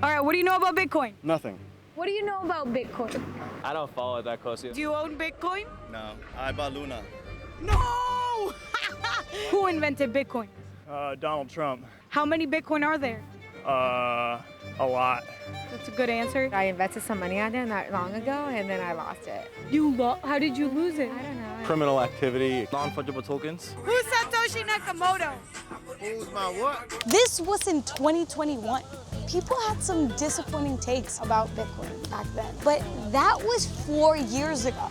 All right, what do you know about Bitcoin? Nothing. What do you know about Bitcoin? I don't follow it that closely. Do you own Bitcoin? No, I bought Luna. No! Who invented Bitcoin? Donald Trump. How many Bitcoin are there? A lot. That's a good answer. I invested some money on it not long ago, and then I lost it. How did you lose it? I don't know. Criminal activity. Non-fungible tokens. Who's Satoshi Nakamoto? Who's my what? This was in 2021. People had some disappointing takes about Bitcoin back then, but that was 4 years ago.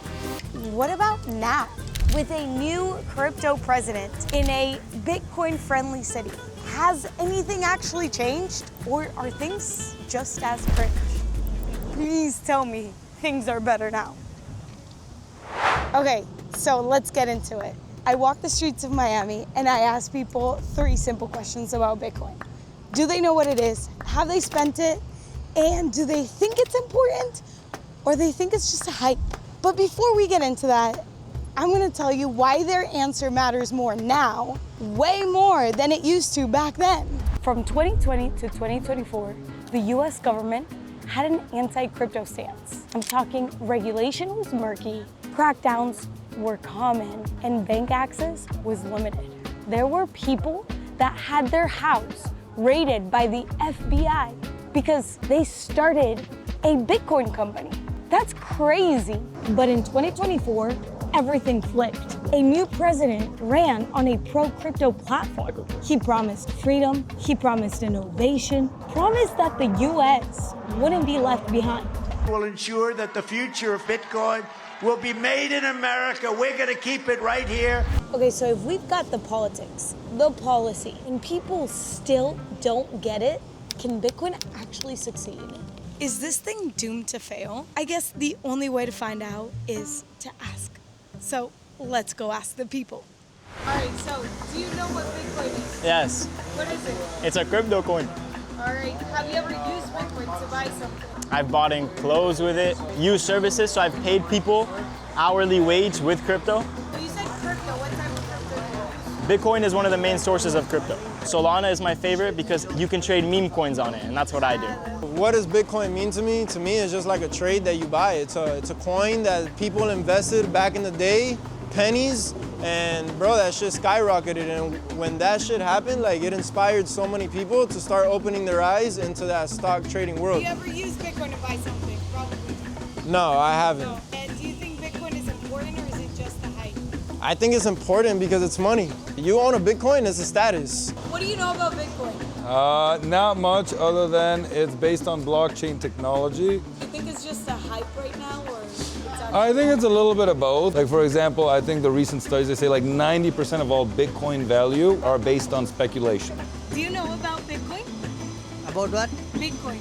What about now? With a new crypto president in a Bitcoin-friendly city, has anything actually changed, or are things just as cringe? Please tell me things are better now. Okay, so let's get into it. I walked the streets of Miami and I asked people 3 simple questions about Bitcoin. Do they know what it is? Have they spent it? And do they think it's important? Or they think it's just a hype? But before we get into that, I'm gonna tell you why their answer matters more now, way more than it used to back then. From 2020 to 2024, the US government had an anti-crypto stance. I'm talking regulation was murky, crackdowns were common, and bank access was limited. There were people that had their house raided by the FBI because they started a Bitcoin company. That's crazy. But in 2024, everything flipped. A new president ran on a pro-crypto platform. He promised freedom, he promised innovation, promised that the US wouldn't be left behind. Will ensure that the future of Bitcoin will be made in America. We're gonna keep it right here. Okay, so if we've got the politics, the policy, and people still don't get it, can Bitcoin actually succeed? Is this thing doomed to fail? I guess the only way to find out is to ask. So let's go ask the people. All right, so do you know what Bitcoin is? Yes, What is it? it's a crypto coin. All right, have you ever used Bitcoin to buy something? I've bought in clothes with it, used services, so I've paid people hourly wage with crypto. Well, you said crypto. What type of crypto do you use? Bitcoin is one of the main sources of crypto. Solana is my favorite because you can trade meme coins on it, and that's what I do. What does Bitcoin mean to me? To me, it's just like a trade that you buy. It's a coin that people invested back in the day, pennies, and bro, that shit skyrocketed. And when that shit happened, like it inspired so many people to start opening their eyes into that stock trading world. Do you ever use Bitcoin to buy something? Probably. No, I haven't. No. And do you think Bitcoin is important, or is it just a hype? I think it's important because it's money. You own a Bitcoin, it's a status. What do you know about Bitcoin? Not much other than it's based on blockchain technology. You think it's just a hype right now, or it's actually... I think it's a little bit of both. Like for example, I think the recent studies, they say like 90% of all Bitcoin value are based on speculation. Do you know about Bitcoin? About what? Bitcoin.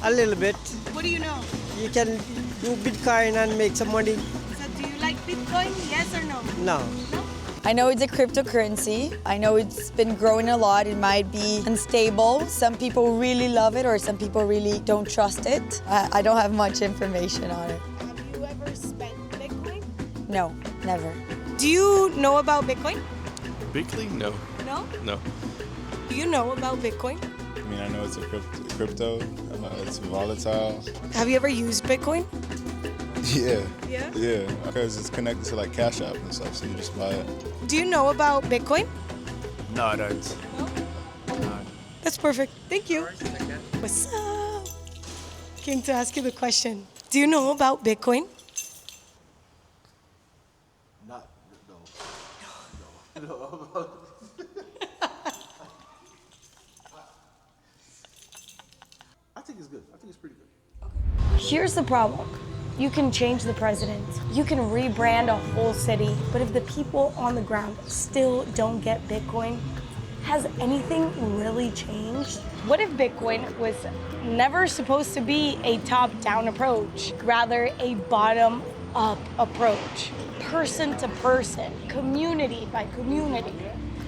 A little bit. What do you know? You can do Bitcoin and make some money. So do you like Bitcoin, yes or no? No. No? I know it's a cryptocurrency. I know it's been growing a lot. It might be unstable. Some people really love it or some people really don't trust it. I don't have much information on it. Have you ever spent Bitcoin? No, never. Do you know about Bitcoin? Bigly? No. No? No. Do you know about Bitcoin? I mean, I know it's a crypto. It's volatile. Have you ever used Bitcoin? Yeah. Yeah? Yeah. Because it's connected to like Cash App and stuff, so you just buy it. Do you know about Bitcoin? No, I don't. That's perfect. Thank you. What's up? Came to ask you the question. Do you know about Bitcoin? No. No. I think it's good. I think it's pretty good. Here's the problem. You can change the president. You can rebrand a whole city. But if the people on the ground still don't get Bitcoin, has anything really changed? What if Bitcoin was never supposed to be a top-down approach, rather a bottom-up approach? Person to person, community by community.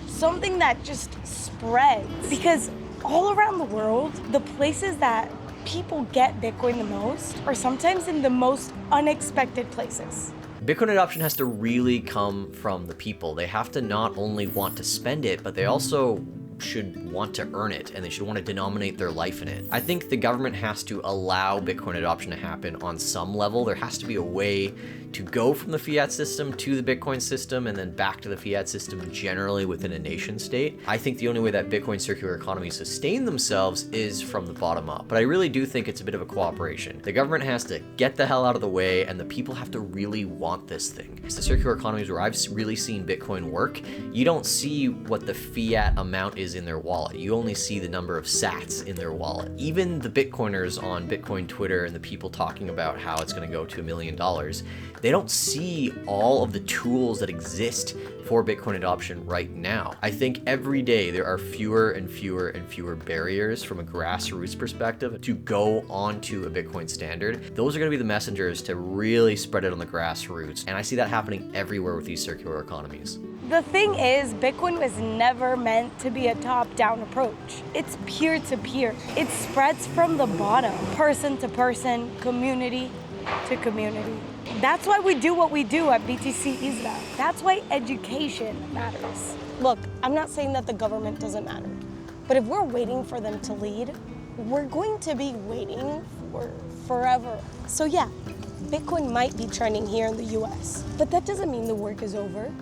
Something that just spreads. Because all around the world, the places that people get Bitcoin the most are sometimes in the most unexpected places. Bitcoin adoption has to really come from the people. They have to not only want to spend it, but they also should want to earn it and they should want to denominate their life in it. I think the government has to allow Bitcoin adoption to happen on some level. There has to be a way to go from the fiat system to the Bitcoin system and then back to the fiat system generally within a nation state. I think the only way that Bitcoin circular economies sustain themselves is from the bottom up. But I really do think it's a bit of a cooperation. The government has to get the hell out of the way and the people have to really want this thing. It's the circular economies where I've really seen Bitcoin work. You don't see what the fiat amount is in their wallet. You only see the number of sats in their wallet. Even the Bitcoiners on Bitcoin Twitter and the people talking about how it's going to go to $1 million, they don't see all of the tools that exist for Bitcoin adoption right now. I think every day there are fewer and fewer and fewer barriers from a grassroots perspective to go onto a Bitcoin standard. Those are going to be the messengers to really spread it on the grassroots. And I see that happening everywhere with these circular economies. The thing is, Bitcoin was never meant to be a top-down approach. It's peer-to-peer. It spreads from the bottom, person to person, community to community. That's why we do what we do at BTC ISDA. That's why education matters. Look, I'm not saying that the government doesn't matter, but if we're waiting for them to lead, we're going to be waiting for forever. So yeah, Bitcoin might be trending here in the US, but that doesn't mean the work is over.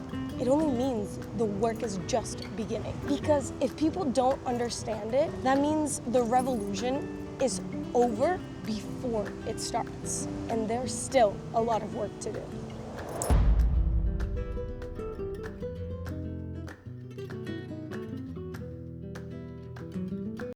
It only means the work is just beginning. Because if people don't understand it, that means the revolution is over before it starts. And there's still a lot of work to do.